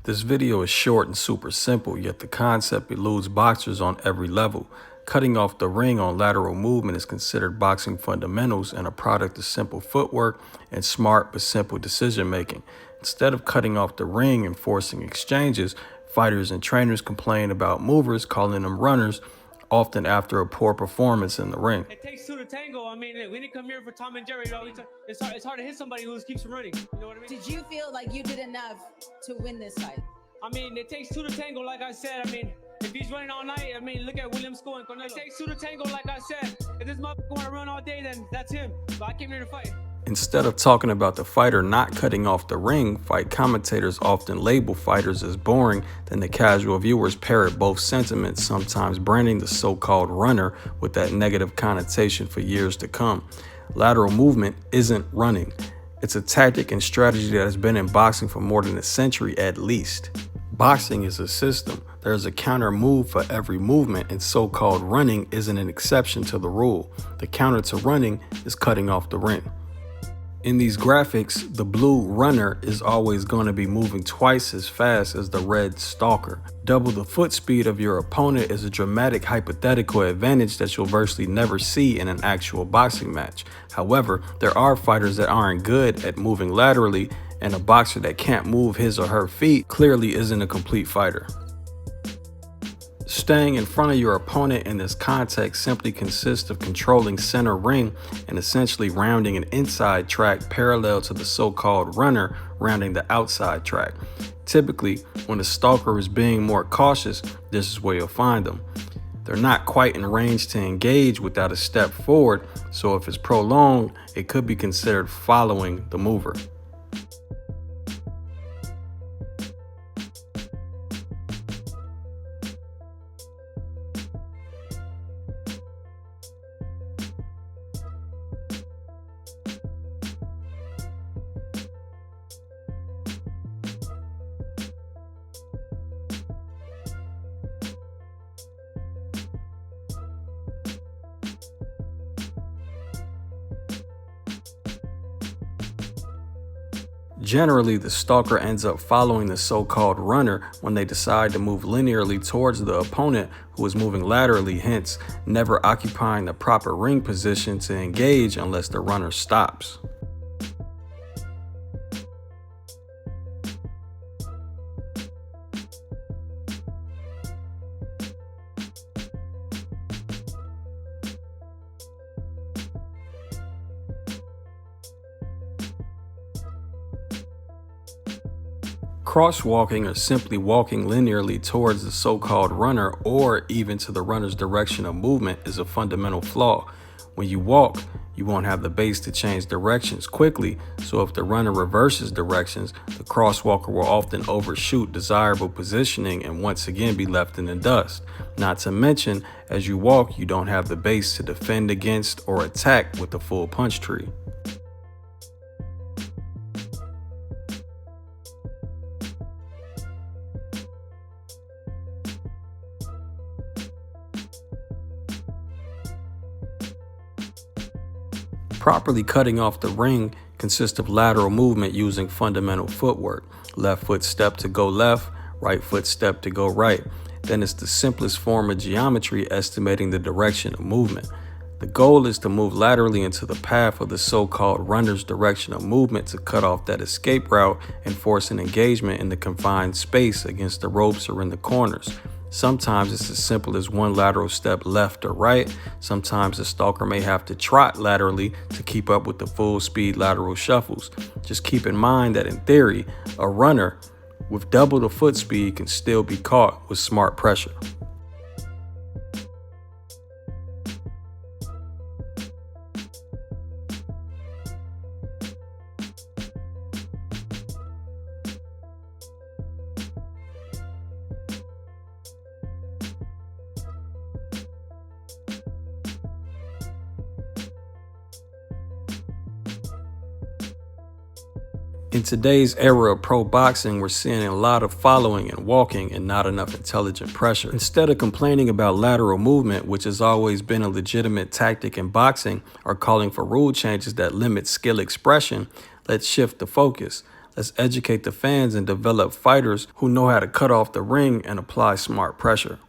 This video is short and super simple, yet the concept eludes boxers on every level. Cutting off the ring on lateral movement is considered boxing fundamentals and a product of simple footwork and smart but simple decision making. Instead of cutting off the ring and forcing exchanges, fighters and trainers complain about movers, calling them runners, often after a poor performance in the ring. It takes two to tango. I mean, we didn't come here for Tom and Jerry, though. It's hard to hit somebody who keeps running. You know what I mean? Did you feel like you did enough to win this fight? I mean, it takes two to tango, like I said. I mean, if he's running all night, I mean, look at William Sco and Canelo. It takes two to tango, like I said. If this motherfucker want to run all day, then that's him. But I came here to fight. Instead of talking about the fighter not cutting off the ring, fight commentators often label fighters as boring, then the casual viewers parrot both sentiments, sometimes branding the so-called runner with that negative connotation for years to come. Lateral movement isn't running. It's a tactic and strategy that has been in boxing for more than a century at least. Boxing is a system. There's a counter move for every movement, and so-called running isn't an exception to the rule. The counter to running is cutting off the ring. In these graphics, the blue runner is always going to be moving twice as fast as the red stalker. Double the foot speed of your opponent is a dramatic hypothetical advantage that you'll virtually never see in an actual boxing match. However, there are fighters that aren't good at moving laterally, and a boxer that can't move his or her feet clearly isn't a complete fighter. Staying in front of your opponent in this context simply consists of controlling center ring and essentially rounding an inside track parallel to the so-called runner rounding the outside track. Typically, when a stalker is being more cautious, this is where you'll find them. They're not quite in range to engage without a step forward, so if it's prolonged, it could be considered following the mover. Generally, the stalker ends up following the so-called runner when they decide to move linearly towards the opponent who is moving laterally, hence never occupying the proper ring position to engage unless the runner stops. Crosswalking, or simply walking linearly towards the so-called runner or even to the runner's direction of movement, is a fundamental flaw. When you walk, you won't have the base to change directions quickly, so if the runner reverses directions, the crosswalker will often overshoot desirable positioning and once again be left in the dust. Not to mention, as you walk, you don't have the base to defend against or attack with the full punch tree. Properly cutting off the ring consists of lateral movement using fundamental footwork. Left foot step to go left, right foot step to go right. Then it's the simplest form of geometry estimating the direction of movement. The goal is to move laterally into the path of the so-called runner's direction of movement to cut off that escape route and force an engagement in the confined space against the ropes or in the corners. Sometimes it's as simple as one lateral step left or right. Sometimes the stalker may have to trot laterally to keep up with the full speed lateral shuffles. Just keep in mind that in theory, a runner with double the foot speed can still be caught with smart pressure. In today's era of pro boxing, we're seeing a lot of following and walking and not enough intelligent pressure. Instead of complaining about lateral movement, which has always been a legitimate tactic in boxing, or calling for rule changes that limit skill expression, let's shift the focus. Let's educate the fans and develop fighters who know how to cut off the ring and apply smart pressure.